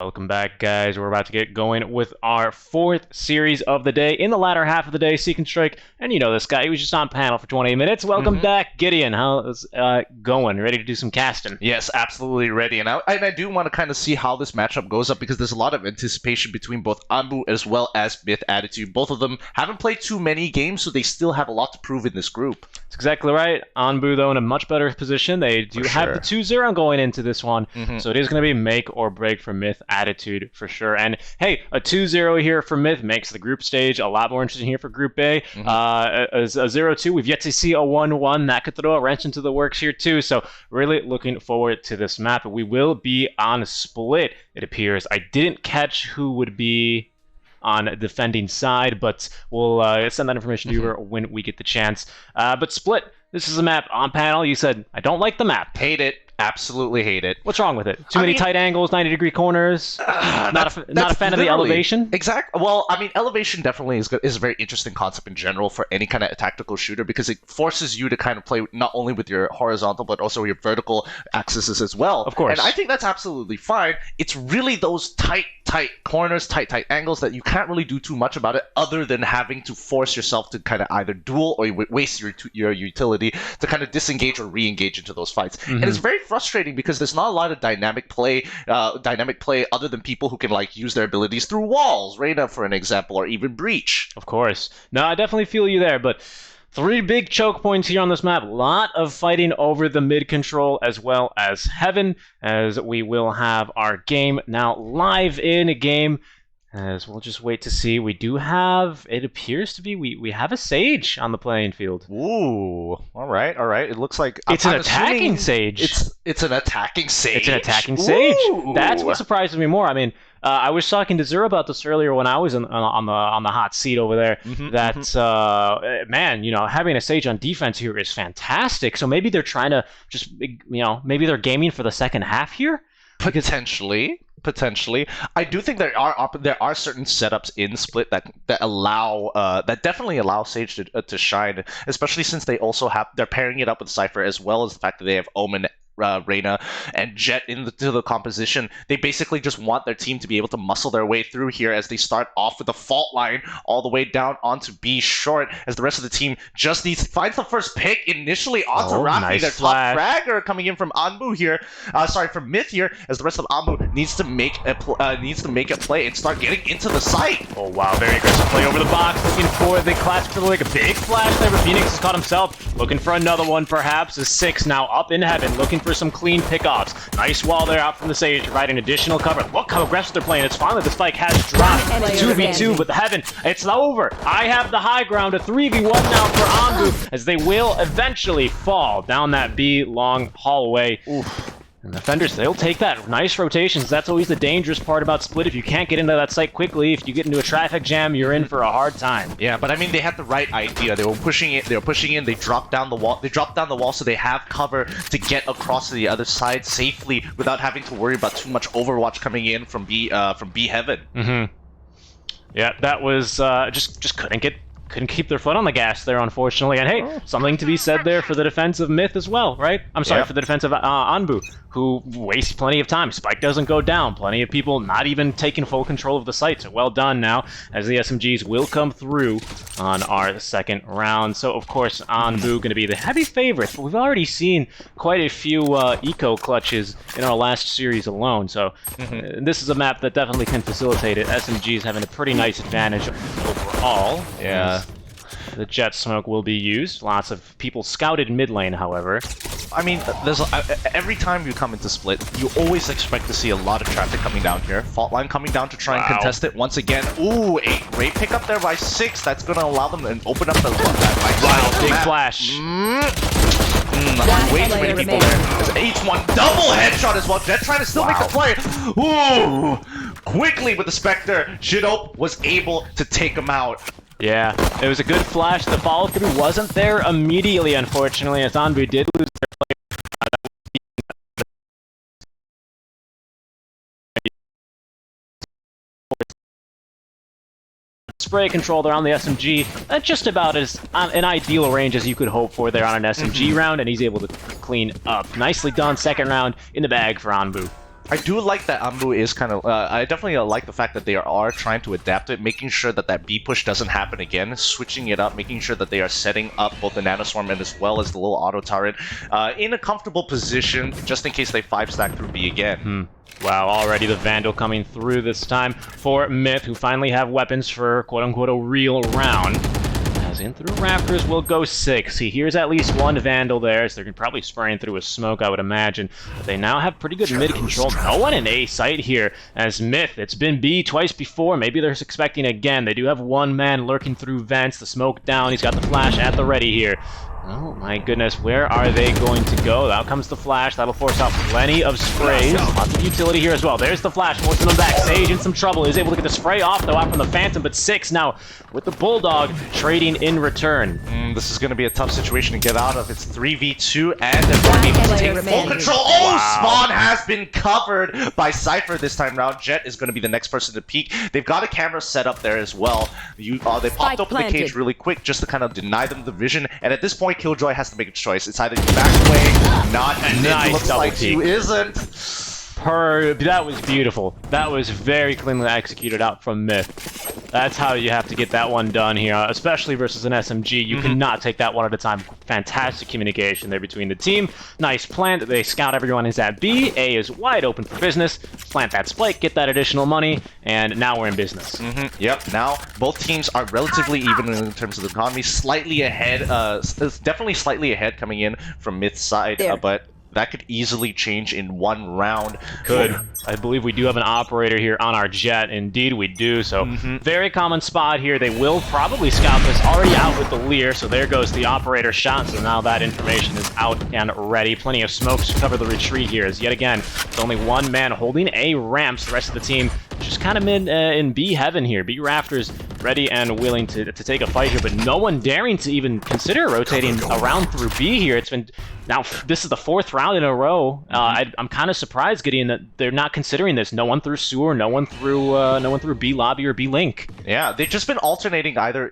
Welcome back, guys. We're about to get going with our fourth series of the day. In the latter half of the day, SeekNStrike, and you know this guy, he was just on panel for 20 minutes. Welcome back, Gideon. How's going? Ready to do some casting? Yes, absolutely ready. And I do want to kind of see how this matchup goes up because there's a lot of anticipation between both ANBU as well as MiTH Attitude. Both of them haven't played too many games, so they still have a lot to prove in this group. That's exactly right. ANBU, though, in a much better position. They do have the 2-0 going into this one, so it is going to be make or break for MiTH Attitude for sure. And hey, a 2-0 here for MiTH makes the group stage a lot more interesting here for Group A. A 0-2, we've yet to see a 1-1. That could throw a wrench into the works here too. So really looking forward to this map. We will be on split, it appears. I didn't catch who would be on the defending side, but we'll send that information to you when we get the chance. But split, this is a map on panel. You said, I don't like the map. Hate it. Absolutely hate it. What's wrong with it? Too many tight angles, 90-degree corners. Not a fan of the elevation. Exactly. Well, I mean, elevation definitely is a very interesting concept in general for any kind of tactical shooter because it forces you to kind of play not only with your horizontal but also your vertical axes as well. Of course. And I think that's absolutely fine. It's really those tight corners, tight angles that you can't really do too much about it other than having to force yourself to kind of either duel or waste your utility to kind of disengage or re-engage into those fights. And it's very frustrating because there's not a lot of dynamic play other than people who can like use their abilities through walls, Reyna for an example, or even Breach. Of course. No, I definitely feel you there, but 3 big choke points here on this map. A lot of fighting over the mid control as well as heaven, as we will have our game now live in a game. As we'll just wait to see. We do have, it appears to be, we have a Sage on the playing field. Ooh, all right. It looks like it's an attacking Sage. It's an attacking Sage. It's an attacking Sage. Ooh. That's what surprises me more. I mean, I was talking to Zura about this earlier when I was on the hot seat over there. Man, you know, having a Sage on defense here is fantastic. So maybe they're trying to just, you know, maybe they're gaming for the second half here. Potentially. I do think there are certain setups in Split that definitely allow Sage to shine, especially since they're pairing it up with Cypher as well as the fact that they have Omen, Reyna, and Jett into the composition. They basically just want their team to be able to muscle their way through here as they start off with the fault line all the way down onto B short as the rest of the team just finds the first pick initially onto Rafi. Nice their flash. Top fragger coming in from ANBU here, from MiTH here, as the rest of ANBU needs to make a play and start getting into the site. Oh wow, very aggressive play over the box, looking for the clash for like a big flash there, but Phoenix has caught himself, looking for another one perhaps. A 6 now up in heaven, looking for some clean pickoffs. Nice wall there out from the Sage, providing additional cover. Look how aggressive they're playing. It's finally the spike has dropped. 2v2, but the heaven, it's over. I have the high ground. A 3v1 now for ANBU, as they will eventually fall down that B long hallway. Oof. And the defenders, they'll take that. Nice rotations. That's always the dangerous part about Split. If you can't get into that site quickly, if you get into a traffic jam, you're in for a hard time. Yeah, but I mean, they had the right idea. They were pushing it. They dropped down the wall. So they have cover to get across to the other side safely without having to worry about too much Overwatch coming in from B heaven. Yeah, that was just couldn't keep their foot on the gas there, unfortunately. And hey, something to be said there for the defense of MiTH as well, right? I'm sorry, for the defense of ANBU, who wastes plenty of time. Spike doesn't go down. Plenty of people not even taking full control of the site. So well done now, as the SMGs will come through on our second round. So, of course, ANBU going to be the heavy favorites, but we've already seen quite a few eco clutches in our last series alone. So this is a map that definitely can facilitate it. SMGs having a pretty nice advantage overall. Yeah. The Jett smoke will be used. Lots of people scouted mid lane, however. I mean, there's every time you come into Split, you always expect to see a lot of traffic coming down here. Fault line coming down to try and contest it once again. Ooh, a great pickup there by 6. That's going to allow them to open up the big flash. Way too many people there. There's H1 double headshot as well. Jett trying to still make the play. Ooh, quickly with the Spectre, Gideon was able to take him out. Yeah, it was a good flash. The follow-through wasn't there immediately, unfortunately, as ANBU did lose their player. Spray control there on the SMG. That's just about as an ideal range as you could hope for there on an SMG round, and he's able to clean up. Nicely done. Second round in the bag for ANBU. I do like that ANBU is kind of... I definitely like the fact that they are trying to adapt it, making sure that that B push doesn't happen again, switching it up, making sure that they are setting up both the Nanoswarm and as well as the little auto turret in a comfortable position, just in case they 5-stack through B again. Wow, already the Vandal coming through this time for MiTH, who finally have weapons for quote-unquote a real round. As in through Rafters will go 6. He hears at least one Vandal there, so they're probably spraying through a smoke, I would imagine. But they now have pretty good mid control. No one in A site here, as MiTH, it's been B twice before. Maybe they're expecting again. They do have one man lurking through vents, the smoke down. He's got the flash at the ready here. Oh my goodness, where are they going to go? Out comes the flash, that'll force out plenty of sprays. Lots of utility here as well. There's the flash, forcing them back. Sage in some trouble. He's able to get the spray off though out from the Phantom, but 6 now with the Bulldog trading in return. This is going to be a tough situation to get out of. It's 3v2 and they're going to be able to take full control. Oh, wow. Spawn has been covered by Cypher this time around. Jet is going to be the next person to peek. They've got a camera set up there as well. They popped open the cage really quick just to kind of deny them the vision, and at this point Killjoy has to make a choice. It's either back away, not, and nice, it looks like he isn't. That was beautiful. That was very cleanly executed out from MiTH. That's how you have to get that one done here, especially versus an SMG. You cannot take that one at a time. Fantastic communication there between the team. Nice plant. They scout everyone is at B. A is wide open for business. Plant that spike, get that additional money, and now we're in business. Yep, now both teams are relatively even in terms of the economy. Slightly ahead, definitely slightly ahead coming in from MiTH's side, but that could easily change in one round. Could. I believe we do have an operator here on our jet. Indeed, we do. So, very common spot here. They will probably scout this. Already out with the Lear, so there goes the operator shot. So now that information is out and ready. Plenty of smokes to cover the retreat here. As yet again, it's only one man holding A ramps. The rest of the team just kind of in B heaven here. B Rafters ready and willing to take a fight here, but no one daring to even consider rotating around through B here. It's been... Now, this is the 4th round in a row. I'm kind of surprised, Gideon, that they're not considering this. No one through sewer, no one through B lobby or B link. Yeah, they've just been alternating either,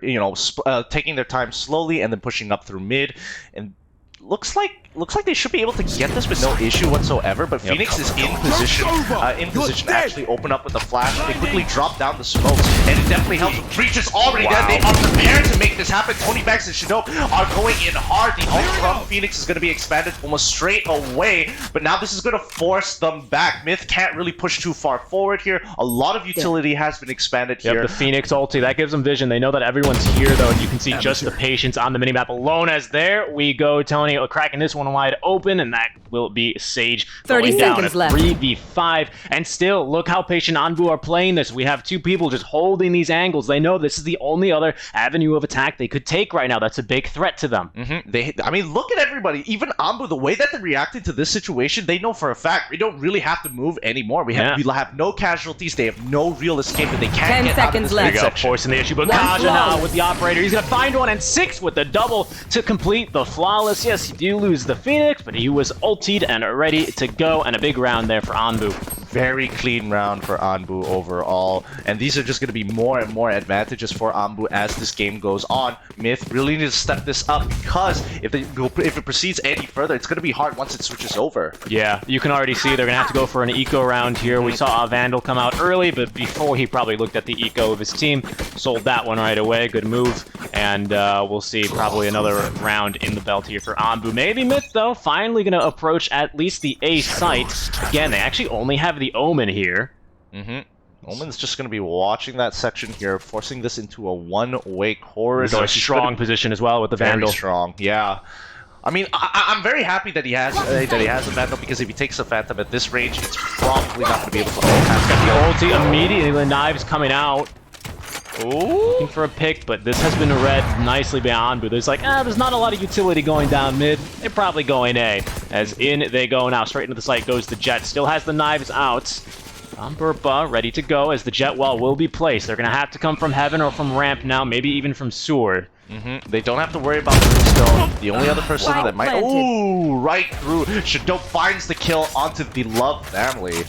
taking their time slowly and then pushing up through mid. And looks like they should be able to get this with no issue whatsoever, but Phoenix is in position to actually open up with the flash. They quickly drop down the smokes, and it definitely helps. Breach is already there. They are prepared to make this happen. Tony Banks and Shinook are going in hard. The ult from Phoenix is going to be expanded almost straight away, but now this is going to force them back. MiTH can't really push too far forward here. A lot of utility has been expanded here. The Phoenix ulti, that gives them vision. They know that everyone's here, though, and you can see just the patience on the minimap alone. As there we go, Tony cracking this one wide open, and that will be Sage 30 going down seconds at left. 3v5. And still, look how patient ANBU are playing this. We have 2 people just holding these angles. They know this is the only other avenue of attack they could take right now. That's a big threat to them. I mean, look at everybody. Even ANBU, the way that they're reacting to this situation, they know for a fact we don't really have to move anymore. We have no casualties. They have no real escape, and they can't 10 get out of seconds this left. There you go, forcing the issue. But Kaja now with the operator. He's going to find one, and 6 with the double to complete the flawless. Yes, you do lose the Phoenix, but he was ultied and ready to go, and a big round there for ANBU. Very clean round for ANBU overall, and these are just going to be more and more advantages for ANBU as this game goes on. MiTH really needs to step this up, because if it proceeds any further, it's going to be hard once it switches over. Yeah, you can already see they're going to have to go for an eco round here. We saw a Vandal come out early, but before he probably looked at the eco of his team, sold that one right away. Good move, and we'll see probably another round in the belt here for ANBU. Maybe MiTH, though, finally going to approach at least the A site. Again, they actually only have the Omen here. Omen's just going to be watching that section here, forcing this into a one-way corridor. So a strong position as well with the Vandal. Very strong, yeah. I mean, I'm very happy that he has a Vandal, because if he takes a Phantom at this range, it's probably not going to be able to hold. Got the ulti immediately, the knives coming out. Looking for a pick, but this has been read nicely by ANBU. There's there's not a lot of utility going down mid. They're probably going A. As in they go now. Straight into the site goes the Jet. Still has the knives out. Burpa ready to go as the Jet wall will be placed. They're going to have to come from heaven or from ramp now, maybe even from sewer. They don't have to worry about the Brimstone. The only other person that might... Ooh, right through. Shinook finds the kill onto the Love family.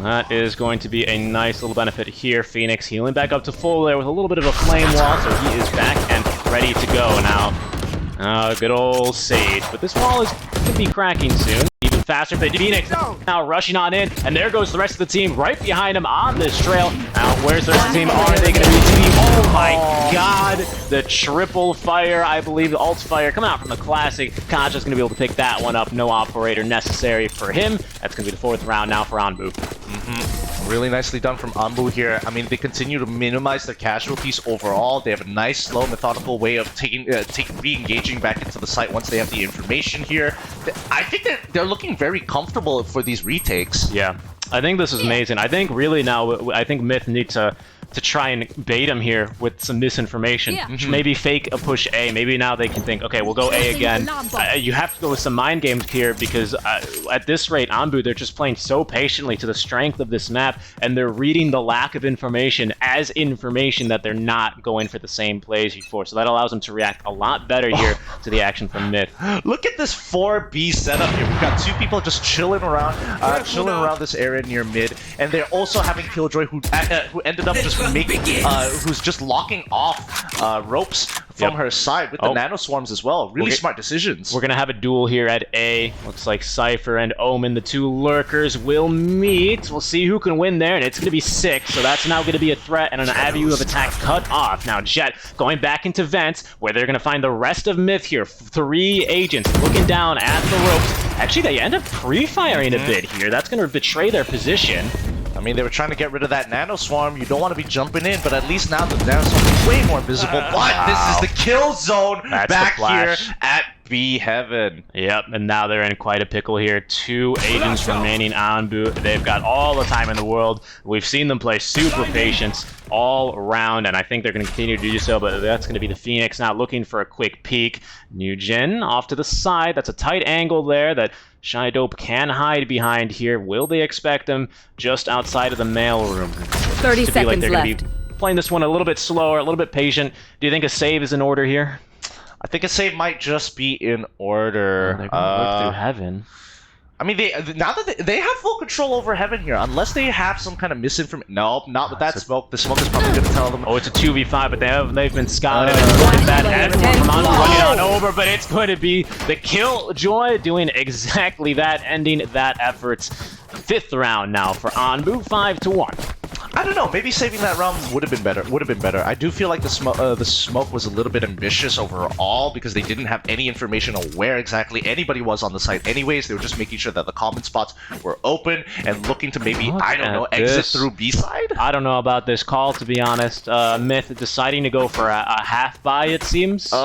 That is going to be a nice little benefit here. Phoenix healing back up to full there with a little bit of a flame wall, so he is back and ready to go now. Good old Sage. But this wall is going to be cracking soon. Even faster. But Phoenix now rushing on in, and there goes the rest of the team right behind him on this trail. Now, where's the rest of the team? Are they going to be team? Oh my god! The triple fire, I believe, the ult fire coming out from the classic. Kaja's going to be able to pick that one up. No operator necessary for him. That's going to be the 4th round now for ANBU. Really nicely done from ANBU here. I mean, they continue to minimize their casualties overall. They have a nice, slow, methodical way of re-engaging back into the site once they have the information here. I think they're looking very comfortable for these retakes. Yeah, I think this is amazing. I think really now, I think MiTH need to try and bait him here with some misinformation. Maybe fake a push A. Maybe now they can think, okay, we'll go A again. You have to go with some mind games here because at this rate, ANBU, they're just playing so patiently to the strength of this map, and they're reading the lack of information as information that they're not going for the same plays before. So that allows them to react a lot better here to the action from MiTH. Look at this 4B setup here. We've got 2 people just chilling around this area near mid, and they're also having Killjoy who ended up just who's just locking off ropes from her side with the nano swarms as well. Really smart decisions. We're gonna have a duel here at A. Looks like Cypher and Omen, the 2 lurkers, will meet. We'll see who can win there, and it's gonna be 6. So that's now gonna be a threat and an avenue of attack cut off. Now Jet going back into vents, where they're gonna find the rest of MiTH here. 3 agents looking down at the ropes. Actually, they end up pre-firing a bit here. That's gonna betray their position. I mean, they were trying to get rid of that nano swarm. You don't want to be jumping in, but at least now the nano swarm is way more visible. But this is the kill zone back here at B Heaven. Yep, and now they're in quite a pickle here. 2 agents remaining on ANBU. They've got all the time in the world. We've seen them play super patience all around, and I think they're going to continue to do so, but that's going to be the Phoenix now looking for a quick peek. Nugent off to the side. That's a tight angle there that Shy Dope can hide behind here. Will they expect him just outside of the mail room? 30 seconds like they're left. Gonna be playing this one a little bit slower, a little bit patient. Do you think a save is in order here? I think a save might just be in order. They're going to look through Heaven. I mean, now that they have full control over Heaven here, unless they have some kind of misinformation. Nope, not with that smoke. The smoke is probably going to tell them. Oh, it's a 2v5, but they've been scouted and looking bad. Everyone from ANBU running on over, but it's going to be the Killjoy doing exactly that, ending that effort. 5th round now for ANBU, 5-1. I don't know. Maybe saving that round would have been better. I do feel like the smoke was a little bit ambitious overall because they didn't have any information on where exactly anybody was on the site. Anyways, they were just making sure that the common spots were open and looking to maybe exit through B side. I don't know about this call, to be honest. MiTH deciding to go for a half buy, it seems. This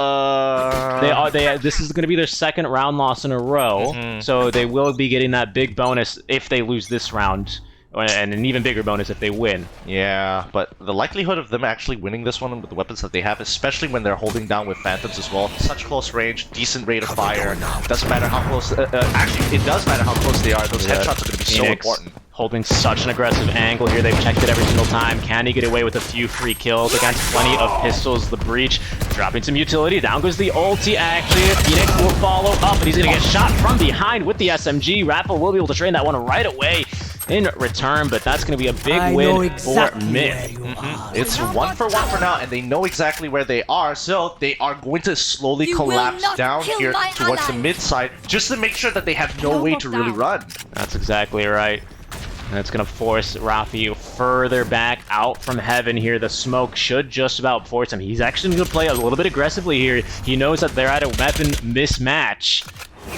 is going to be their 2nd round loss in a row, so they will be getting that big bonus if they lose this round. And an even bigger bonus if they win. Yeah, but the likelihood of them actually winning this one with the weapons that they have, especially when they're holding down with Phantoms as well, such close range, decent rate of fire, doesn't matter how close, actually it does matter how close they are, those headshots are going to be so important. Holding such an aggressive angle here, they've checked it every single time. Can he get away with a few free kills against plenty of pistols? The breach, dropping some utility, down goes the ulti actually. Phoenix will follow up, but he's going to get shot from behind with the SMG. Raffle will be able to train that one right away in return, but that's going to be a big win for MiTH. It's 1 for 1 for now, and they know exactly where they are, so they are going to slowly collapse down here towards the mid side, just to make sure that they have no way to really run. That's exactly right. And it's going to force Rafi further back out from Heaven here. The smoke should just about force him. He's actually going to play a little bit aggressively here. He knows that they're at a weapon mismatch.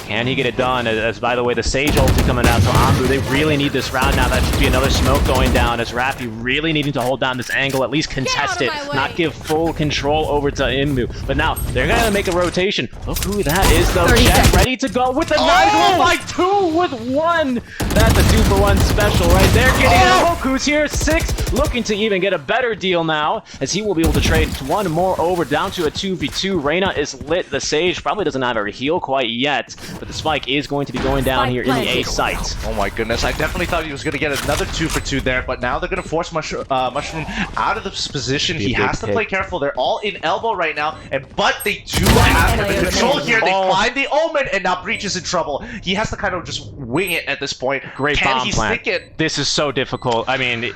Can he get it done? As by the way, the Sage ulti coming out, so ANBU, they really need this round now. That should be another smoke going down, as Rafi really needing to hold down this angle, at least contest it, not give full control over to ANBU. But now, they're going to make a rotation. Look who that is, though. Jet ready to go with the 9 by 2 with 1. That's a 2-for-1 special right there. Gideon Hoku's here, 6, looking to even get a better deal now, as he will be able to trade 1 more over, down to a 2v2. Reyna is lit. The Sage probably doesn't have her heal quite yet, but the spike is going to be going down here in the A site. Oh my goodness, I definitely thought he was going to get another 2 for 2 there, but now they're going to force Mushroom out of this position. He has to play careful. They're all in elbow right now, but they do have the control here. They find the Omen, and now Breach is in trouble. He has to kind of just wing it at this point. Great bomb plant. Stick it? This is so difficult. I mean,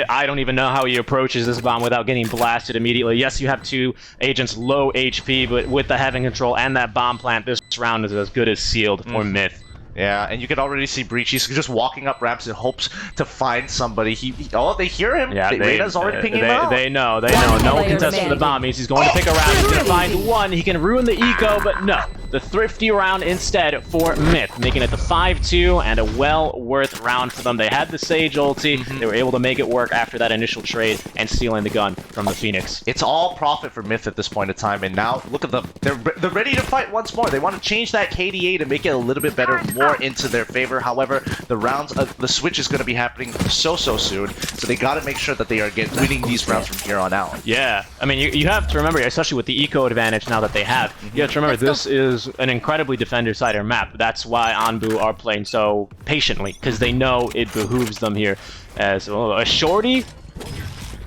I don't even know how he approaches this bomb without getting blasted immediately. Yes, you have 2 agents low HP, but with the Heaven control and that bomb plant, this round is as good as sealed for MiTH. Yeah, and you can already see Breach. He's just walking up ramps in hopes to find somebody. Oh, they hear him. Yeah, Reyna's already pinging him out. They know. No one can test for the bomb. He's going to pick a round. He's going to find one. He can ruin the eco, but no. The thrifty round instead for MiTH, making it the 5-2 and a well worth round for them. They had the Sage ulti. They were able to make it work after that initial trade and stealing the gun from the Phoenix. It's all profit for MiTH at this point in time, and now look at them. They're ready to fight once more. They want to change that KDA to make it a little bit better, more into their favor. However, the switch is going to be happening so soon, so they got to make sure that they are winning these rounds from here on out. Yeah, I mean, you have to remember, especially with the eco advantage now that they have, you have to remember this is an incredibly defender-sided map. That's why ANBU are playing so patiently, because they know it behooves them here as a shorty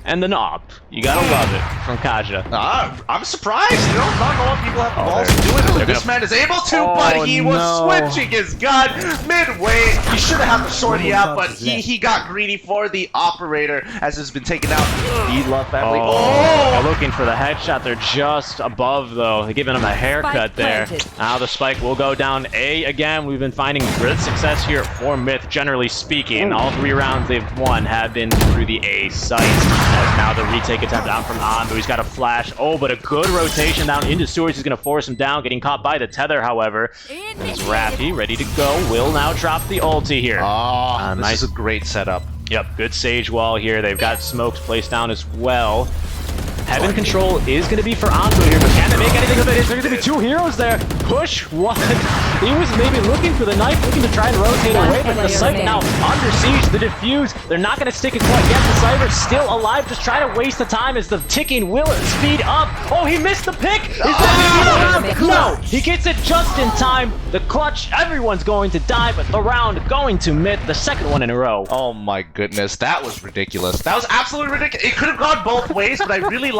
and the knob. You gotta love it from Kaja. I'm surprised. Not a lot of people have the balls to do it, but this man is able to, but he was switching his gun midway. He should have had the shorty out, but he got greedy for the operator as has been taken out. He loved family. They're looking for the headshot. They're just above, though. They're giving him a haircut there. Now the spike will go down A again. We've been finding great success here for MiTH, generally speaking. All 3 rounds they've won have been through the A site. As now the retake attempt down from ANBU. He's got a flash. Oh, but a good rotation down into Sewers. He's going to force him down, getting caught by the tether, however. There's Raffy ready to go. Will now drop the ulti here. This is a great setup. Yep, good Sage wall here. They've got smokes placed down as well. Heaven control is going to be for ANBU here, but can they make anything of it? Is there going to be 2 heroes there? Push one. He was maybe looking for the knife, looking to try and rotate away, but the Cypher now under siege. The defuse, they're not going to stick it quite yet. The Cypher's still alive, just trying to waste the time as the ticking will speed up. Oh, he missed the pick! Is that No! He gets it just in time. The clutch, everyone's going to die, but the round going to MiTH, the 2nd one in a row. Oh my goodness, that was ridiculous. That was absolutely ridiculous. It could have gone both ways, but I really like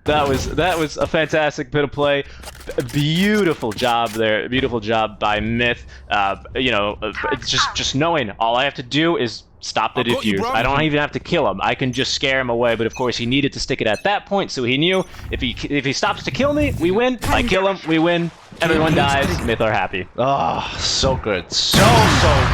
That was a fantastic bit of play. Beautiful job there. Beautiful job by MiTH. It's just knowing all I have to do is stop the defuse. I don't even have to kill him. I can just scare him away. But of course, he needed to stick it at that point, so he knew if he stops to kill me, we win. If I kill him, we win. Everyone dies. MiTH are happy. So good. So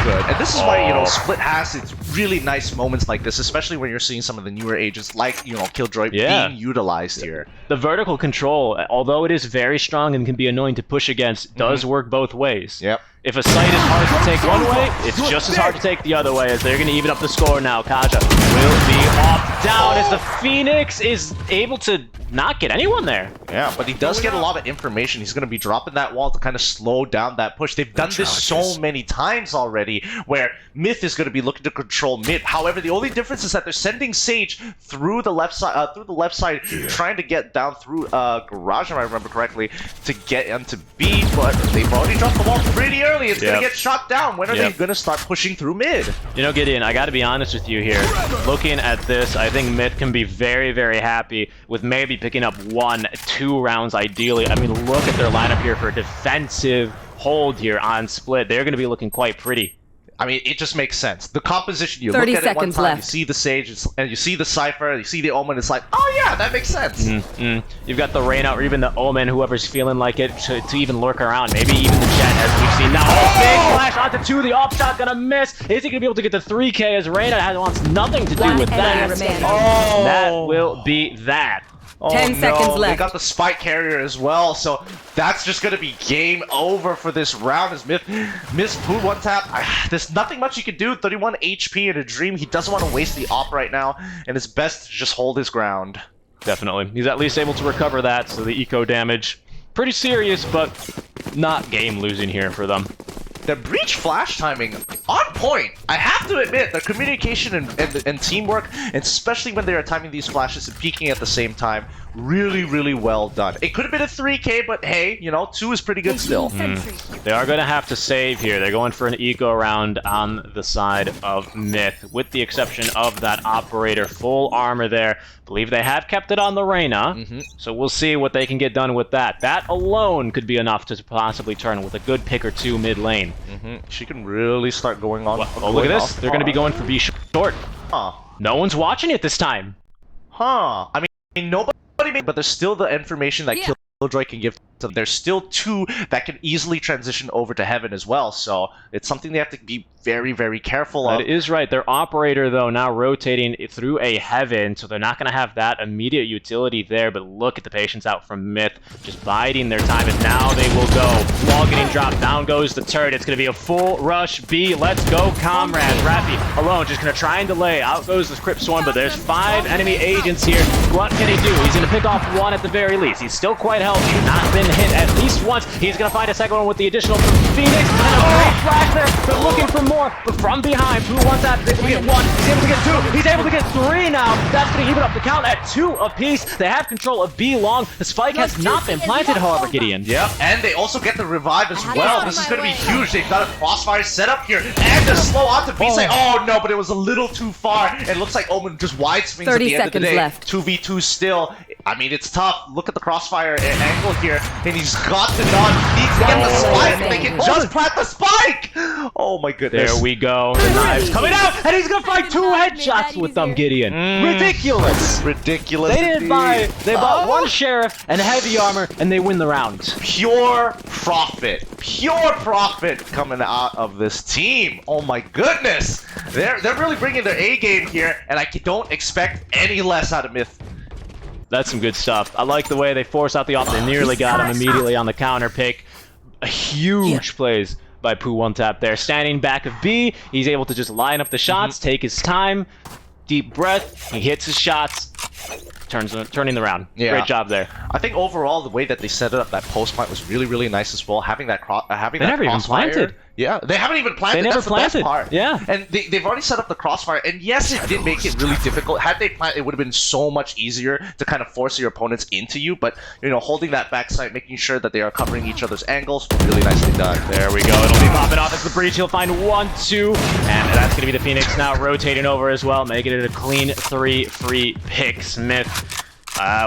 good. And this is why, Split has its really nice moments like this, especially when you're seeing some of the newer agents like, Killjoy being utilized here. The vertical control, although it is very strong and can be annoying to push against, does work both ways. Yep. If a site is hard to take one way, it's just as hard to take the other way, as they're going to even up the score now. Kaja will be off down as the Phoenix is able to not get anyone there. Yeah, but he does get a lot of information. He's going to be dropping that wall to kind of slow down that push. They've done this so many times already, where MiTH is going to be looking to control mid. However, the only difference is that they're sending Sage through the left side, trying to get down through Garage, if I remember correctly, to get into B. But they've already dropped the wall pretty early. It's going to get shot down. When are they going to start pushing through mid? Gideon, I got to be honest with you here. Looking at this, I think MiTH can be very, very happy with maybe picking up 1-2 rounds ideally. I mean, look at their lineup here for a defensive hold here on Split. They're going to be looking quite pretty. I mean, it just makes sense. The composition, you look at it one time, you see the Sage, and you see the Cypher, you see the Omen, it's like, oh yeah, that makes sense. You've got the Reyna or even the Omen, whoever's feeling like it, to even lurk around. Maybe even the Jet, as we've seen now. Big flash onto 2, the off shot gonna miss. Is he gonna be able to get the 3K as Reyna wants nothing to do with that? That will be that. 10 seconds left. They got the spike carrier as well, so that's just gonna be game over for this round as MiTH food one tap. There's nothing much he can do. 31 HP in a dream. He doesn't want to waste the op right now, and it's best to just hold his ground. Definitely. He's at least able to recover that, so the eco damage, pretty serious, but not game losing here for them. The Breach flash timing, on point. I have to admit, their communication and teamwork, and especially when they are timing these flashes and peeking at the same time, really, really well done. It could have been a 3K, but hey, 2 is pretty good still. They are going to have to save here. They're going for an eco round on the side of MiTH, with the exception of that operator. Full armor there. Believe they have kept it on the Reyna, so we'll see what they can get done with that. That alone could be enough to possibly turn with a good pick or 2 mid lane. She can really start going on. Oh, look at this. They're going to be going for B short. Huh. No one's watching it this time. Huh. I mean, nobody made, but there's still the information that Killjoy can give. So there's still 2 that can easily transition over to Heaven as well. So it's something they have to be very, very careful of. That is right. Their operator, though, now rotating through a Heaven, so they're not going to have that immediate utility there. But look at the patience out from MiTH, just biding their time, and now they will go. Wall getting dropped. Down goes the turret. It's going to be a full rush B. Let's go, comrades. Rappy alone, just going to try and delay. Out goes the Crypt Swarm, but there's 5 enemy agents here. What can he do? He's going to pick off 1 at the very least. He's still quite healthy. Not been hit at least once. He's going to find a second one with the additional from Phoenix. And a great flash there. They're looking for more, but from behind, Pooh wants that. He's able to get 1. He's able to get 2. He's able to get 3 now. That's going to even up the count at 2 apiece. They have control of B long. The spike has not been planted, however, Gideon. Yep, and they also get the revive as well. This is going to be huge. They've got a crossfire set up here, and the slow onto B side. Oh no, but it was a little too far. It looks like Omen just wide swings at the end of the day. Left. 2v2 still. I mean, it's tough. Look at the crossfire angle here, and he's got the nod. He needs to get the spike. They can just plant the spike. Oh my goodness. There we go. The knives coming out, and he's gonna find 2 headshots with them, Gideon. Ridiculous. Ridiculous. They didn't buy. They bought 1 sheriff and heavy armor, and they win the round. Pure profit. Pure profit coming out of this team. Oh my goodness. They're really bringing their A game here, and I don't expect any less out of MiTH. That's some good stuff. I like the way they force out the off. They nearly got him immediately on the counter pick. A huge plays by Pooh one tap there. Standing back of B, he's able to just line up the shots, take his time, deep breath, he hits his shots, turning the round. Yeah. Great job there. I think overall the way that they set it up, that post plant was really, really nice as well. Having that They never even planted. Yeah, they haven't even planted. They never That's planted. The best part. Yeah. And they've already set up the crossfire, and yes, it did make it really difficult. Had they planted, it would have been so much easier to kind of force your opponents into you, but, you know, holding that backside, making sure that they are covering each other's angles, really nicely done. There we go. It'll be popping off as the breach. He'll find 1, 2, and that's going to be the Phoenix now rotating over as well, making it a clean 3 free picks. MiTH.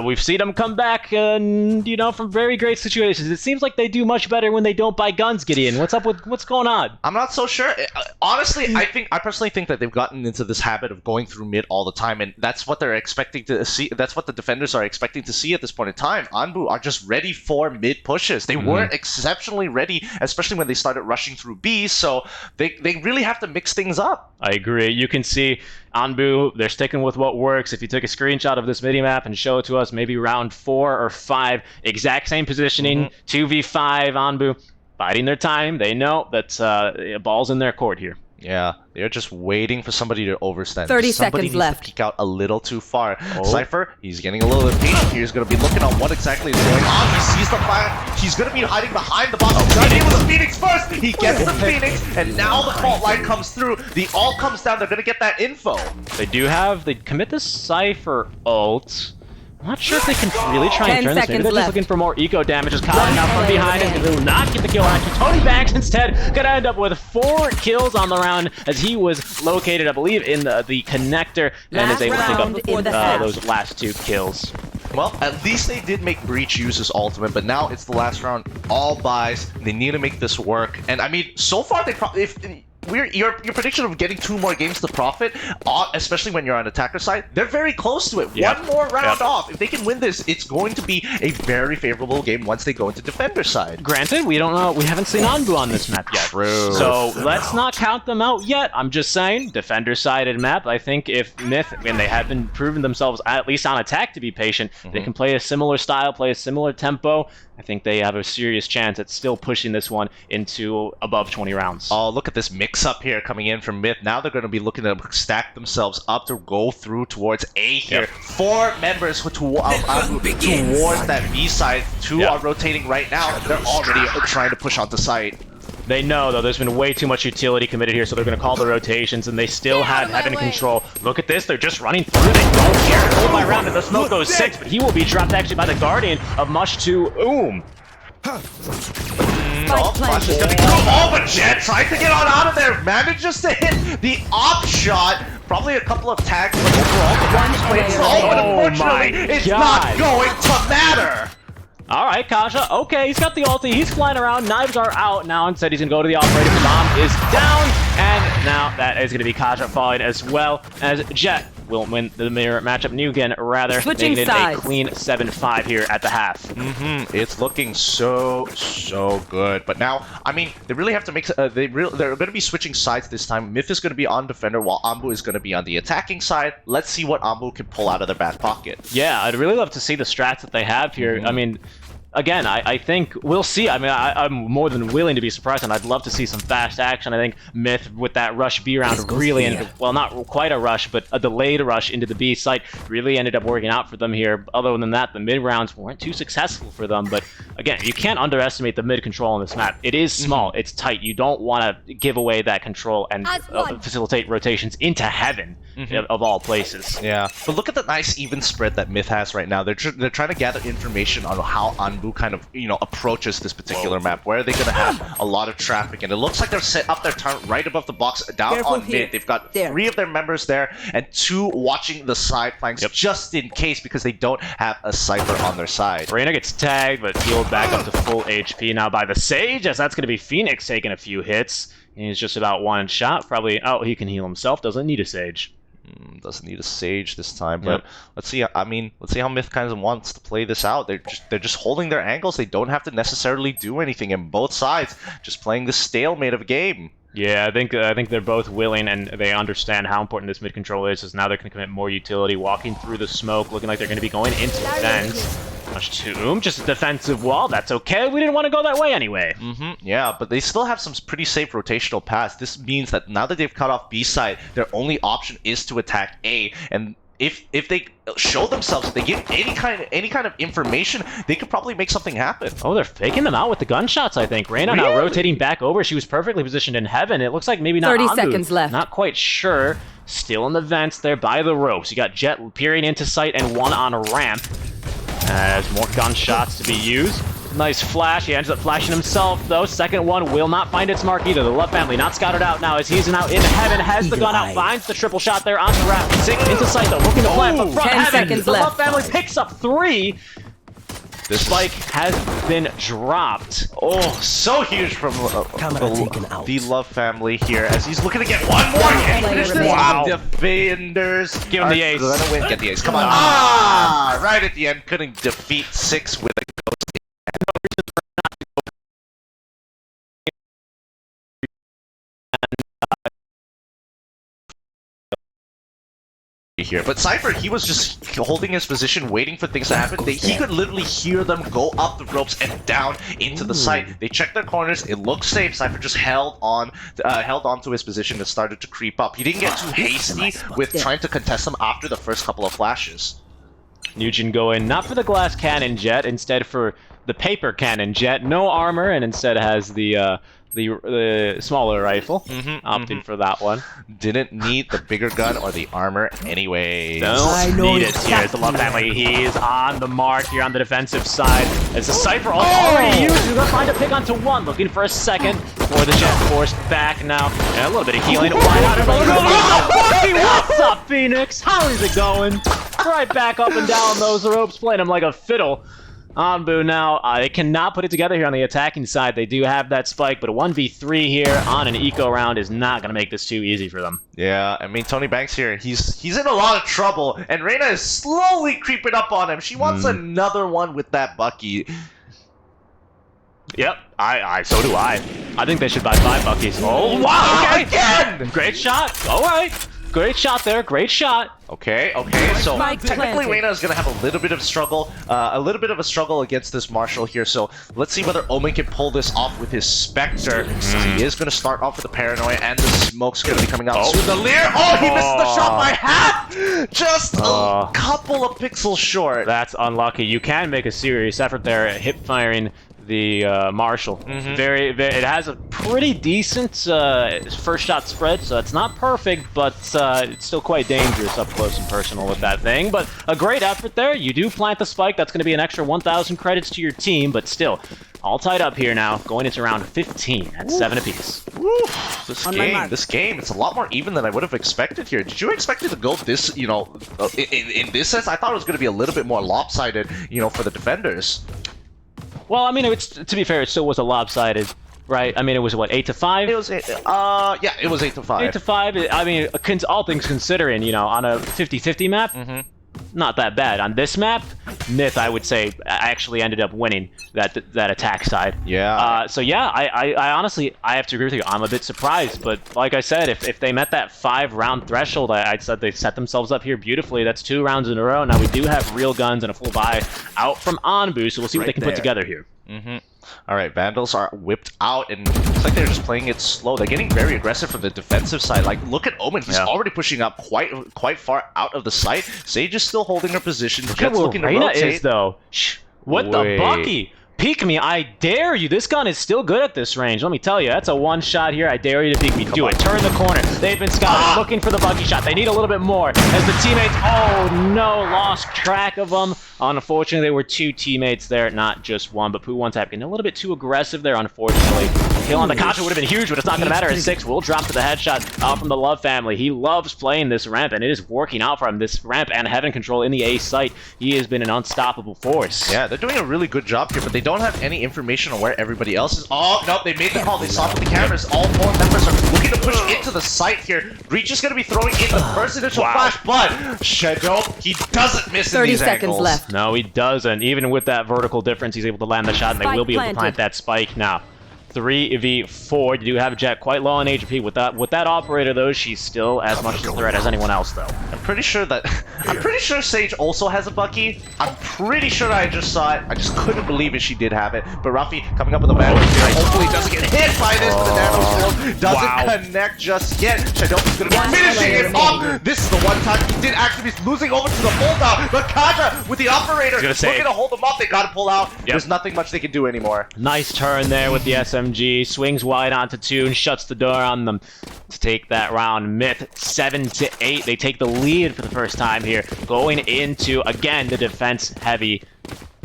We've seen them come back, you know, from very great situations. It seems like they do much better when they don't buy guns, Gideon. What's going on? I'm not so sure. Honestly, I personally think that they've gotten into this habit of going through mid all the time, and that's what they're expecting to see. That's what the defenders are expecting to see at this point in time. ANBU are just ready for mid pushes. They weren't exceptionally ready, especially when they started rushing through B, so they really have to mix things up. I agree. You can see ANBU, they're sticking with what works. If you took a screenshot of this mini-map and show it to us, maybe round 4 or 5, exact same positioning, 2v5, ANBU, biding their time. They know that ball's in their court here. Yeah, they're just waiting for somebody to overstand. 30 somebody seconds needs left. to peek out a little too far. Cypher, he's getting a little impatient here. He's going to be looking on what exactly is going on. He sees the fire. He's going to be hiding behind the box. He was Phoenix first. He gets the Phoenix, and now the fault line comes through. The ult comes down. They're going to get that info. They commit the Cypher ult. I'm not sure if they can really try and turn this. Maybe they're just looking for more eco damage. Just calling out from behind it. They will not get the kill. Actually, Tony Banks instead gonna end up with 4 kills on the round as he was located, I believe, in the connector and is able to pick up those last 2 kills. Well, at least they did make Breach use his ultimate, but now it's the last round. All buys. They need to make this work. And I mean, so far they probably your prediction of getting 2 more games to profit, especially when you're on attacker side, they're very close to it. Yep. 1 more round off. If they can win this, it's going to be a very favorable game once they go into defender side. Granted, we don't know. We haven't seen ANBU on this map yet. True. So let's not count them out yet. I'm just saying, defender-sided map. I think if MiTH, and they have been proving themselves at least on attack to be patient, they can play a similar style, play a similar tempo. I think they have a serious chance at still pushing this one into above 20 rounds. Oh, look at this mix-up here coming in from MiTH. Now they're going to be looking to stack themselves up to go through towards A here. Yep. 4 members towards that B side. 2 are rotating right now. They're already trying to push onto site. They know, though, there's been way too much utility committed here, so they're going to call the rotations, and they still have Heaven in control. Look at this, they're just running through. They don't care. Hold by round, and the smoke goes 6, but he will be dropped actually by the Guardian of Mush to Oom. Flash is coming through. Oh, but Jet tried to get on out of there. Manages to hit the op shot. Probably a couple of tags, but overall, the one played slow, but unfortunately, it's not going to matter. Alright, Kasha. Okay, he's got the ulti. He's flying around. Knives are out now. Instead, he's going to go to the operator. The bomb is down. And now that is going to be Kasha falling as well as Jet will win the mirror matchup. New again, rather, Switching making it sides. a clean 7-5 here at the half. It's looking so good. But now, I mean, they really have to make. They're going to be switching sides this time. MiTH is going to be on defender, while ANBU is going to be on the attacking side. Let's see what ANBU can pull out of their back pocket. Yeah, I'd really love to see the strats that they have here. I mean, again, I think we'll see. I mean, I'm more than willing to be surprised, and I'd love to see some fast action. I think MiTH with that rush B round really ended, well, not quite a rush, but a delayed rush into the B site really ended up working out for them here. Other than that, the mid rounds weren't too successful for them. But again, you can't underestimate the mid control on this map. It is small, it's tight. You don't want to give away that control and facilitate rotations into heaven of all places. Yeah, but look at the nice even spread that MiTH has right now. They're trying to gather information on how ANBU kind of, you know, approaches this particular map. Where are they going to have a lot of traffic? And it looks like they're set up their turret right above the box, down on mid. They've got 3 of their members there and 2 watching the side flanks just in case, because they don't have a Cypher on their side. Reyna gets tagged, but healed back up to full HP now by the Sage, as that's going to be Phoenix taking a few hits. He's just about one shot. Probably, oh, he can heal himself. Doesn't need a Sage. Doesn't need a Sage this time, but let's see. I mean, let's see how MiTH kind of wants to play this out. They're just holding their angles. They don't have to necessarily do anything, and both sides just playing this stalemate of a game. Yeah, I think they're both willing, and they understand how important this mid control is. Now they're going to commit more utility, walking through the smoke, looking like they're going to be going into fence. Rush to just a defensive wall. That's okay. We didn't want to go that way anyway. Yeah, but they still have some pretty safe rotational paths. This means that now that they've cut off B side, their only option is to attack A. And if they show themselves, if they give any kind of information, they could probably make something happen. Oh, they're faking them out with the gunshots, I think. Reyna now rotating back over. She was perfectly positioned in heaven. It looks like maybe not 30 ANBU. seconds left. Not quite sure. Still in the vents there by the ropes. You got Jet peering into sight and one on a ramp. As more gunshots to be used. Nice flash. He ends up flashing himself, though. Second one will not find its mark either. The Love family not scouted out now as he's now in heaven. Has the gun out. Finds the triple shot there onto ramp. Into sight, though. Looking to plant, but from 10 heaven. seconds The Love left. family picks up 3. The spike has been dropped. Oh, so huge from the Love family here, as he's looking to get one more and finish this. Wow. Defenders Give him the ace. Gonna win. Get the ace. Come on. Right at the end, couldn't defeat 6 with a ghost. Here, but Cypher, he was just holding his position, waiting for things to happen. He could literally hear them go up the ropes and down into the site. They checked their corners. It looked safe. Cypher just held on to his position and started to creep up. He didn't get too hasty with trying to contest them after the first couple of flashes. Nugent going not for the glass cannon jet, instead for the paper cannon jet. No armor, and instead has the smaller rifle. Opting for that one. Didn't need the bigger gun or the armor anyway. Don't need it here. It's the Love family. He is on the mark here on the defensive side. As the Cypher already used, he's gonna find a pick onto 1. Looking for a second before the jet forced back now. And a little bit of healing. Why not? What's up, Phoenix? How is it going? Right back up and down those ropes, playing him like a fiddle. ANBU now, they cannot put it together here on the attacking side. They do have that spike, but a 1v3 here on an eco round is not going to make this too easy for them. Yeah, I mean, Tony Banks here, he's in a lot of trouble, and Reyna is slowly creeping up on him. She wants another one with that Bucky. Yep, so do I. I think they should buy 5 Buckies. Oh, wow, okay. Again! Great shot. All right. Great shot there. Great shot. Okay, so technically Reyna is going to have a little bit of struggle, against this Marshall here, so let's see whether Omen can pull this off with his Spectre. He is going to start off with the Paranoia, and the smoke's going to be coming out soon. The Leer! Oh, he missed the shot by half! Just a couple of pixels short. That's unlucky. You can make a serious effort there at hip firing the Marshall. It has a pretty decent first shot spread, so it's not perfect, but it's still quite dangerous up close and personal with that thing. But a great effort there. You do plant the spike. That's going to be an extra 1,000 credits to your team, but still, all tied up here now, going into round 15 at 7 apiece. This game, it's a lot more even than I would have expected here. Did you expect it to go this, in this sense? I thought it was going to be a little bit more lopsided, for the defenders. Well, I mean, to be fair, it still was a lopsided right? I mean, it was what, 8-5? It was yeah, it was 8-5. 8-5. I mean, all things considering, you know, on a 50-50 map, not that bad. On this map, MiTH, I would say, actually ended up winning that attack side. Yeah. So yeah, I honestly, I have to agree with you. I'm a bit surprised, but like I said, if they met that 5-round threshold, I said they set themselves up here beautifully. That's 2 rounds in a row. Now we do have real guns and a full buy out from ANBU, so we'll see what they can put together here. All right, Vandals are whipped out, and it's like they're just playing it slow. They're getting very aggressive from the defensive side. Like, look at Omen. He's already pushing up quite far out of the site. Sage is still holding her position. Look at where Reina is, though. What the Bucky? Peek me, I dare you. This gun is still good at this range. Let me tell you, that's a one-shot here. I dare you to peek me. Do it. Turn the corner. They've been scouting, looking for the Bucky shot. They need a little bit more. As the teammates, oh no, lost track of them. Unfortunately, there were 2 teammates there, not just one. But Poo1tap getting a little bit too aggressive there, unfortunately. Kill on the Kacha would have been huge, but it's not going to matter. A 6 will drop to the headshot out from the Love family. He loves playing this ramp, and it is working out for him. This ramp and Heaven control in the A site. He has been an unstoppable force. Yeah, they're doing a really good job here, but they don't have any information on where everybody else is. Oh, no, they made the call. They saw it with the cameras. All 4 members are looking to push into the site here. Breach is going to be throwing in the first initial flash, but Shadow, he doesn't miss in these 30 seconds angles. left. No, he doesn't. Even with that vertical difference, he's able to land the shot, and they will be able to plant that spike now. 3v4. You do have Jet quite low on HP. With that operator, though, she's still as much a threat as anyone else, though. I'm pretty sure Sage also has a Bucky. I'm pretty sure I just saw it. I just couldn't believe it. She did have it. But Ruffy coming up with a Vandal here. Hopefully doesn't get hit by this, but the Nano Shield doesn't connect just yet. Shadow's gonna be finishing it off. This is the one time he did actually be losing over to the full down. But Kaja with the operator looking to hold him up. They gotta pull out. There's nothing much they can do anymore. Nice turn there with the SMG. Swings wide onto 2 and shuts the door on them to take that round. MiTH 7-8. They take the lead for the first time here, going into again the defense-heavy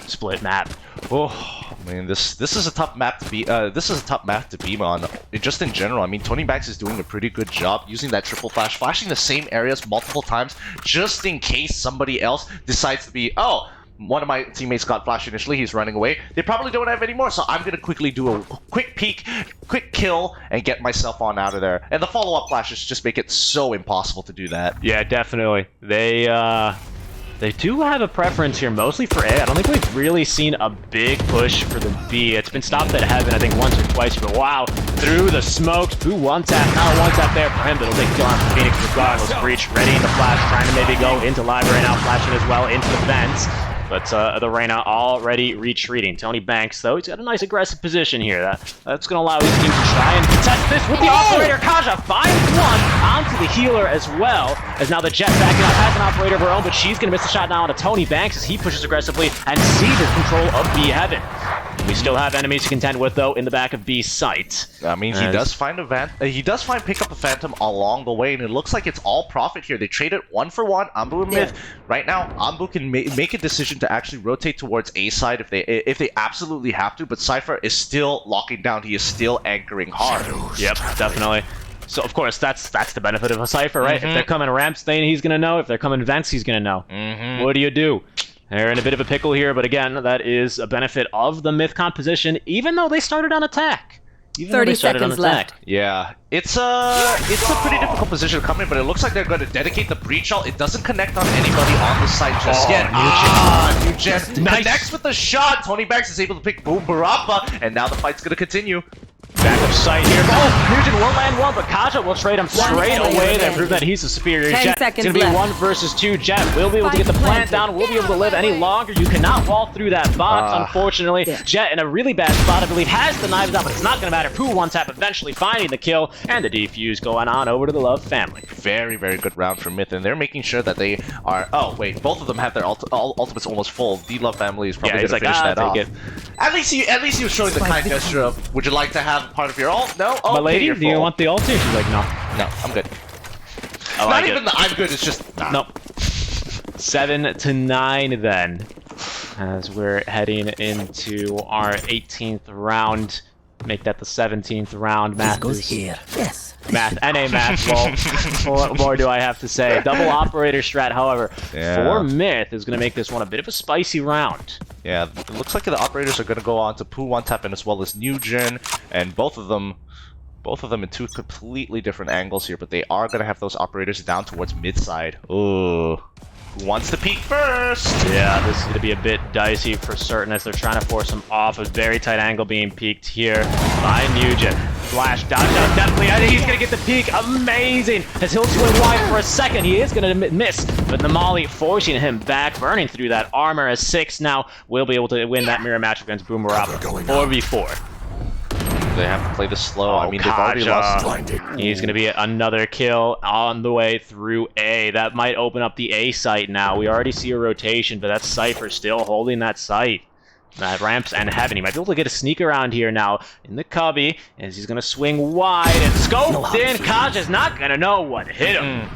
split map. Oh man, this is a tough map to be. This is a tough map to beam on. Just in general, I mean, Tony Banks is doing a pretty good job using that triple flash, flashing the same areas multiple times, just in case somebody else decides to be. Oh, one of my teammates got flashed initially, he's running away. They probably don't have any more, so I'm gonna quickly do a quick peek, quick kill, and get myself on out of there. And the follow-up flashes just make it so impossible to do that. Yeah, definitely. They do have a preference here, mostly for A. I don't think we've really seen a big push for the B. It's been stopped at Heaven, I think, once or twice, but wow, through the smokes, Poo1tap, not a one-tap there for him, but he'll take kill on Phoenix regardless. Breach ready to flash, trying to maybe go into library now, flashing as well into the fence. But the Reina already retreating. Tony Banks, though, he's got a nice aggressive position here. That's going to allow his team to try and contest this with the operator. Kaja finds one onto the healer as well, as now the Jet backing up has an operator of her own, but she's going to miss the shot now onto Tony Banks as he pushes aggressively and seizes control of B Heaven. We still have enemies to contend with, though, in the back of B site. I mean, he does find pick up a Phantom along the way, and it looks like it's all profit here. They traded 1-for-1, ANBU and MiTH. Right now, ANBU can make a decision to actually rotate towards A side if they absolutely have to, but Cypher is still locking down. He is still anchoring hard. Yep, definitely. So, of course, that's the benefit of a Cypher, right? If they're coming ramps, then he's going to know. If they're coming vents, he's going to know. What do? They're in a bit of a pickle here, but again, that is a benefit of the MiTH composition, even though they started on attack. 30 seconds left. Yeah, it's a pretty difficult position to come in, but it looks like they're going to dedicate the breach ult. It doesn't connect on anybody on the site just yet. Nugent connects with the shot. Tony Banks is able to pick Boom Barappa, and now the fight's going to continue. Back of sight here. Oh, Nugent will land one, but Kaja will trade him straight away. They prove that he's a superior Jet. It's going to be 1 versus 2. Jet will be able to get the plant down, will be able to live any longer. You cannot wall through that box, unfortunately. Jet in a really bad spot, I believe, has the knives out, but it's not going to matter. Poo1tap eventually finding the kill, and the defuse going on over to the Love family. Very, very good round for MiTH, and they're making sure that they are... Oh, wait, both of them have their ultimates almost full. The Love family is probably going to finish that off. At least he was showing the kind gesture of, would you like to have part of your ult? No? Oh, my lady, do you want the ult? She's like, no. No, I'm good. Not even the I'm good, it's just... Nah. Nope. 7-9 then, as we're heading into our 18th round. Make that the 17th round. Math goes here. Yes. Math, NA math, well, what more do I have to say? Double operator strat, however, for MiTH is going to make this one a bit of a spicy round. Yeah, it looks like the operators are going to go on to Poo one tap in as well as Nugent, and both of them in two completely different angles here, but they are going to have those operators down towards mid side. Ooh. Who wants to peek first? Yeah, this is going to be a bit dicey for certain as they're trying to force him off. A very tight angle being peeked here by Nugent. Flash, dodge out, definitely. I think he's going to get the peek. Amazing. As he'll swing wide for a second, he is going to miss. But the Molly forcing him back, burning through that armor as 6 now will be able to win that mirror match against Boomerapa. 4v4. They have to play this slow. I mean, they've already lost. He's going to be another kill on the way through A. That might open up the A site now. We already see a rotation, but that's Cypher still holding that site. Ramps and Heaven. He might be able to get a sneak around here now in the cubby as he's going to swing wide and scoped in. Kaja's not going to know what hit him.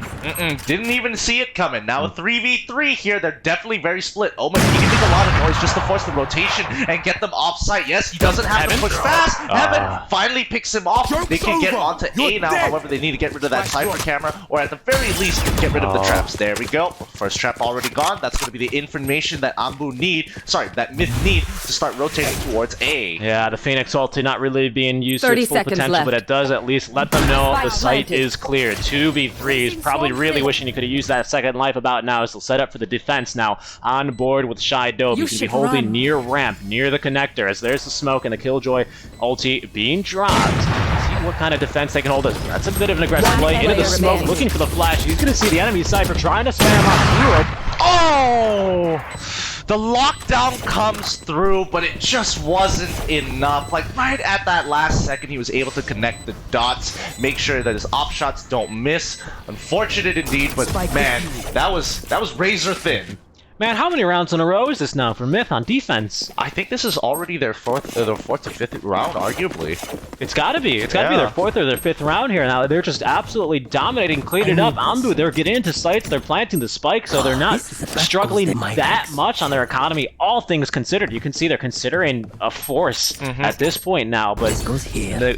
Didn't even see it coming. Now a 3v3 here. They're definitely very split. Oh my, he can make a lot of noise just to force the rotation and get them off site. Yes, he doesn't have to push fast. Heaven finally picks him off. They can get onto A now. However, they need to get rid of that Cypher camera, or at the very least, get rid of the traps. There we go. First trap already gone. That's going to be the information that ANBU need. Sorry, that MiTH need to start rotating towards A. Yeah, the Phoenix ulti not really being used to its full potential, but it does at least let them know the site is clear. 2v3. He's probably really wishing he could have used that second life about now, as he'll set up for the defense now. On board with Shy Dope. He's going to be holding near ramp, near the connector, as there's the smoke and the Killjoy ulti being dropped. See what kind of defense they can hold. That's a bit of an aggressive play into the smoke, looking for the flash. He's going to see the enemy Cypher trying to spam up through it. Oh! The lockdown comes through, but it just wasn't enough. Like, right at that last second, he was able to connect the dots, make sure that his op shots don't miss. Unfortunate indeed, but man, that was razor thin. Man, how many rounds in a row is this now for MiTH on defense? I think this is already their fourth to fifth round, arguably. It's got to be. It's got to be their fourth or their fifth round here now. They're just absolutely dominating, cleaning it up. ANBU, they're getting into sites, they're planting the spike, so they're not struggling that much on their economy. All things considered, you can see they're considering a force at this point now, but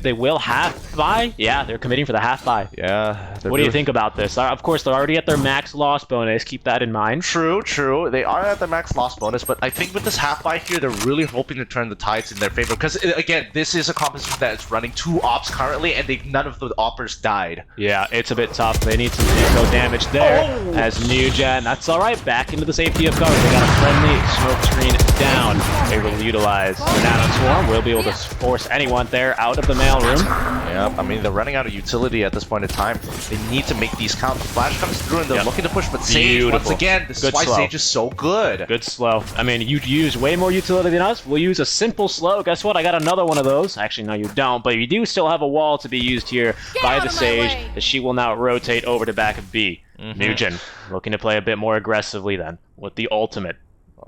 they will half buy. Yeah, they're committing for the half buy. Yeah. What do you think about this? Of course, they're already at their max loss bonus. Keep that in mind. True, true. They are at the max loss bonus, but I think with this half buy here, they're really hoping to turn the tides in their favor. Because again, this is a composition that is running 2 ops currently, and none of the oppers died. Yeah, it's a bit tough. They need some eco damage there. As Nugent, that's all right. Back into the safety of cover. They got a friendly smoke screen down. They will utilize the Nano Swarm. We'll be able to force anyone there out of the mail room. Yeah, I mean, they're running out of utility at this point in time. They need to make these count. The flash comes through, and they're looking to push, but Sage, once again, this is why Sage is so good. Good slow. I mean, you'd use way more utility than us. We'll use a simple slow. Guess what? I got another one of those. Actually, no, you don't. But you do still have a wall to be used here by the Sage, as she will now rotate over to back of B. Nugent looking to play a bit more aggressively then with the ultimate.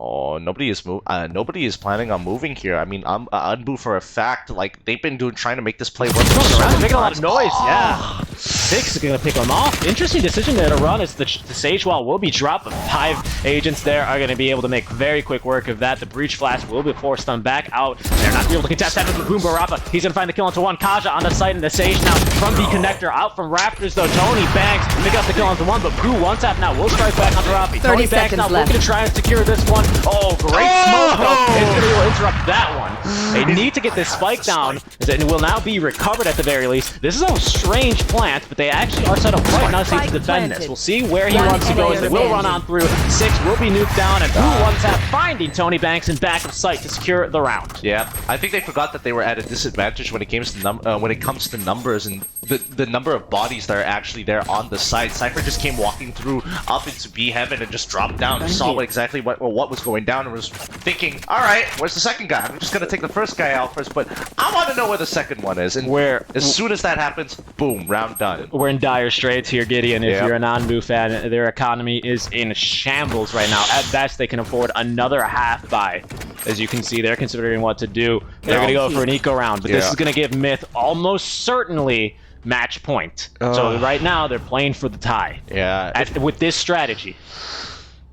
Oh, nobody is planning on moving here. I mean, ANBU for a fact, like, they've been trying to make this play work. They're making a lot of noise, yeah. 6 is going to pick them off. Interesting decision there to run, as the Sage Wall will be dropped. The 5 agents there are going to be able to make very quick work of that. The Breach Flash will be forced them back out. They're not able to contest that with Boomerapa. He's going to find the kill onto 1. Kaja on the site, and the Sage now from the connector out from Raptors, though. Tony Banks pick up the kill onto 1, but Poo one tap now will strike back onto Rafi. Tony Banks now looking to try and secure this one. Oh, great smoke, though. It's going to interrupt that one. They need to get this spike down, as it will now be recovered at the very least. This is a strange plant, but they actually are set up quite nicely to defend this. We'll see where he wants to go, as they will run on through. 6 will be nuked down, and Poo one tap finding Tony Banks in back of sight to secure the round. Yeah, I think they forgot that they were at a disadvantage when it comes to numbers and the number of bodies that are actually there on the site. Cypher just came walking through up into B heaven and just dropped down and saw exactly what was going down, and was thinking, all right, where's the second guy? I'm just gonna take the first guy out first, but I want to know where the second one is. And as soon as that happens, boom, round done. We're in dire straits here, Gideon. If you're an ANBU fan, their economy is in shambles right now. At best, they can afford another half buy. As you can see, they're considering what to do. They're going to go for an eco round, but this is going to give MiTH almost certainly match point. So right now, they're playing for the tie. Yeah. With this strategy.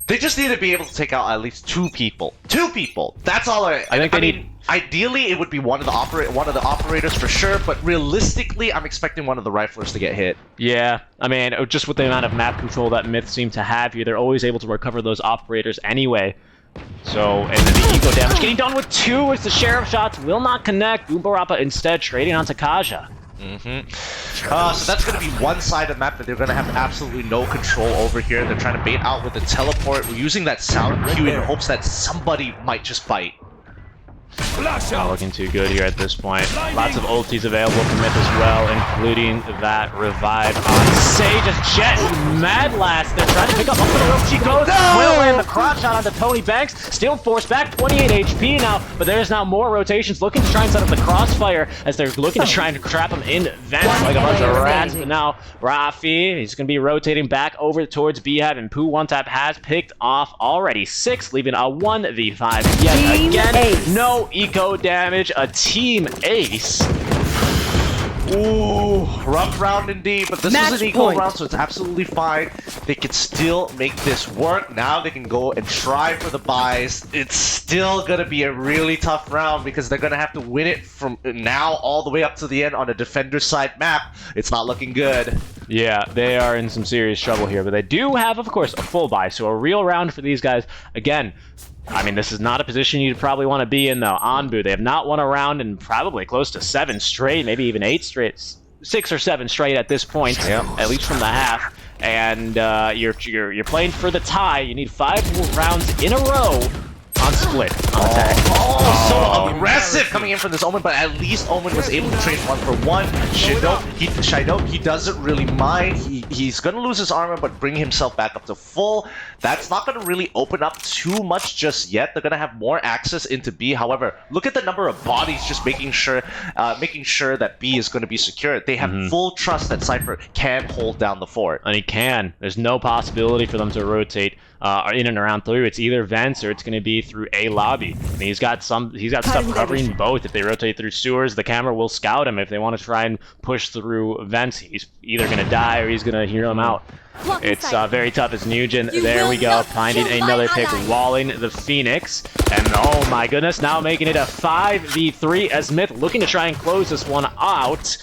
They just need to be able to take out at least 2 people. 2 people. That's all. I think they need. Ideally, it would be one of the operators for sure. But realistically, I'm expecting one of the riflers to get hit. Yeah, I mean, just with the amount of map control that MiTH seem to have here, they're always able to recover those operators anyway. So, and then the eco damage getting done with 2 as the sheriff shots will not connect. Boombarappa instead trading onto Kaja. So that's going to be one side of the map that they're going to have absolutely no control over here. They're trying to bait out with the teleport, using that sound cue in hopes that somebody might just bite. Not looking too good here at this point. Lots of ultis available for MiTH as well, including that revive on Sage as Jet Mad Last. They're trying to pick up the rope. She goes. Will land the cross shot onto Tony Banks. Still forced back, 28 HP now, but there's now more rotations looking to try and set up the crossfire as they're looking to try and trap him in vents like a bunch of rats. But now Rafi, he's going to be rotating back over towards Beehive, and Pooh One Tap has picked off already 6, leaving a 1v5 yet Team again. Ace. No eco damage, a team ace. Ooh, rough round indeed, but this is an equal round, so it's absolutely fine. They can still make this work. Now they can go and try for the buys. It's still going to be a really tough round because they're going to have to win it from now all the way up to the end on a defender side map. It's not looking good. Yeah, they are in some serious trouble here, but they do have, of course, a full buy, so a real round for these guys. Again, I mean, this is not a position you'd probably want to be in, though. ANBU, they have not won a round in probably close to 7 straight, maybe even 8 straight, 6 or 7 straight at this point, at least from the half. And you're playing for the tie. You need 5 rounds in a row on split on attack. So aggressive coming in from this Omen, but at least Omen was able to trade 1 for 1. Shido, he doesn't really mind. He's gonna lose his armor, but bring himself back up to full. That's not gonna really open up too much just yet. They're gonna have more access into B. However, look at the number of bodies just making sure that B is gonna be secure. They have full trust that Cypher can hold down the fort. And he can. There's no possibility for them to rotate in and around through. It's either vents or it's going to be through a lobby. And he's got stuff covering both. If they rotate through sewers, the camera will scout him. If they want to try and push through vents, he's either going to die or he's going to hear them out. It's very tough as Nugent. There we go, finding another pick, walling the Phoenix. And oh my goodness, now making it a 5v3 as MiTH looking to try and close this one out.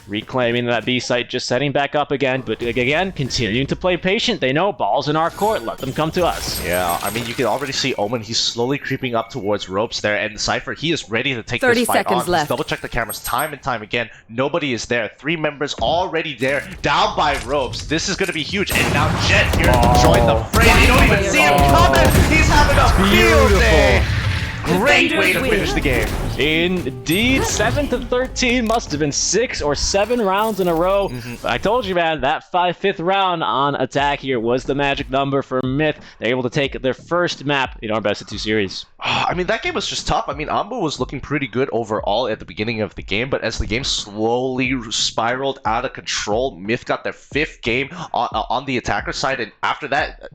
Reclaiming that B site, just setting back up again, but again, continuing to play patient. They know ball's in our court, let them come to us. Yeah, I mean, you can already see Omen, he's slowly creeping up towards ropes there, and Cypher, he is ready to take this fight on. Left. Double check the cameras time and time again. Nobody is there. 3 members already there, down by ropes. This is going to be huge, and now Jet here to join the fray. They don't even see him coming. He's having a field day. Great way to finish the game. Indeed, 7 to 13 must have been 6 or 7 rounds in a row. I told you, man, that 5th round on attack here was the magic number for MiTH. They're able to take their first map in our best of 2 series. I mean, that game was just tough. I mean, ANBU was looking pretty good overall at the beginning of the game, but as the game slowly spiraled out of control, MiTH got their 5th game on the attacker side, and after that,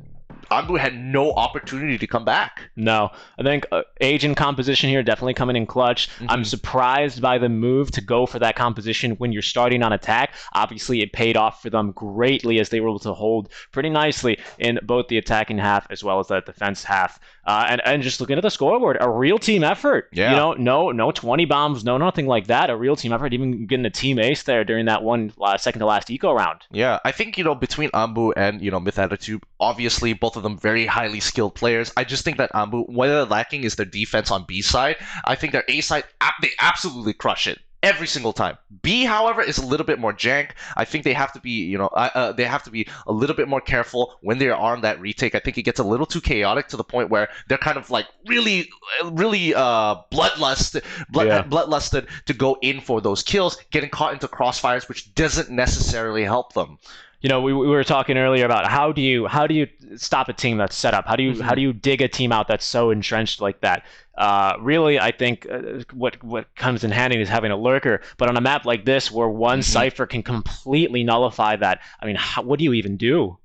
ANBU had no opportunity to come back. No, I think age and composition here definitely coming in clutch. I'm surprised by the move to go for that composition when you're starting on attack. Obviously, it paid off for them greatly as they were able to hold pretty nicely in both the attacking half as well as the defense half. And just looking at the scoreboard, a real team effort. Yeah. You know, no 20 bombs, no nothing like that. A real team effort, even getting a team ace there during that one second to last eco round. Yeah, I think, between ANBU and, MiTH Attitude, obviously both of them very highly skilled players. I just think that ANBU, what they're lacking is their defense on B side. I think their A side, they absolutely crush it. Every single time. B, however, is a little bit more jank. I think they have to be, they have to be a little bit more careful when they're on that retake. I think it gets a little too chaotic to the point where they're kind of like really bloodlusted to go in for those kills, getting caught into crossfires, which doesn't necessarily help them. We were talking earlier about how do you stop a team that's set up? How do you dig a team out that's so entrenched like that? Really, I think what comes in handy is having a lurker. But on a map like this, where one Cypher can completely nullify that, I mean, what do you even do?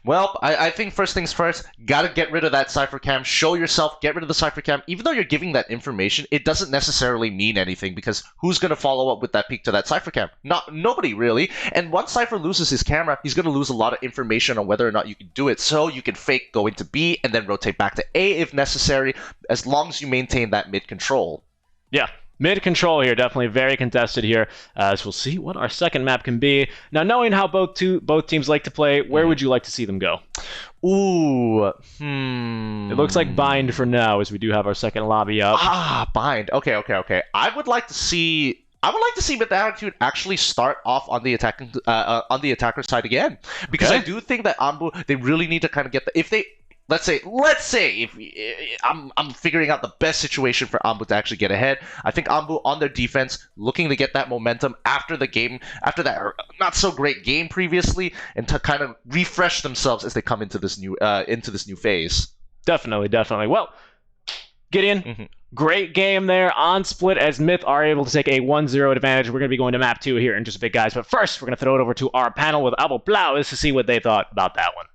Well, I think first things first, gotta get rid of that Cypher Cam. Show yourself, get rid of the Cypher Cam. Even though you're giving that information, it doesn't necessarily mean anything, because who's gonna follow up with that peek to that Cypher Cam? Nobody really. And once Cypher loses his camera, he's gonna lose a lot of information on whether or not you can do it. So you can fake going to B and then rotate back to A if necessary, as long as you maintain that mid control. Yeah. Mid control here, definitely very contested here, as we'll see what our second map can be. Now, knowing how both teams like to play, where would you like to see them go? Ooh, It looks like Bind for now, as we do have our second lobby up. Bind. Okay. I would like to see MiTH Attitude actually start off on the attacking attacker side again, because I do think that ANBU, they really need to kind of get the, if they. Let's say if I'm figuring out the best situation for ANBU to actually get ahead. I think ANBU on their defense, looking to get that momentum after the game, after that not so great game previously, and to kind of refresh themselves as they come into this new phase. Definitely. Well, Gideon, great game there on Split, as MiTH are able to take a 1-0 advantage. We're going to be going to map 2 here in just a bit, guys. But first, we're going to throw it over to our panel with Epulze to see what they thought about that one.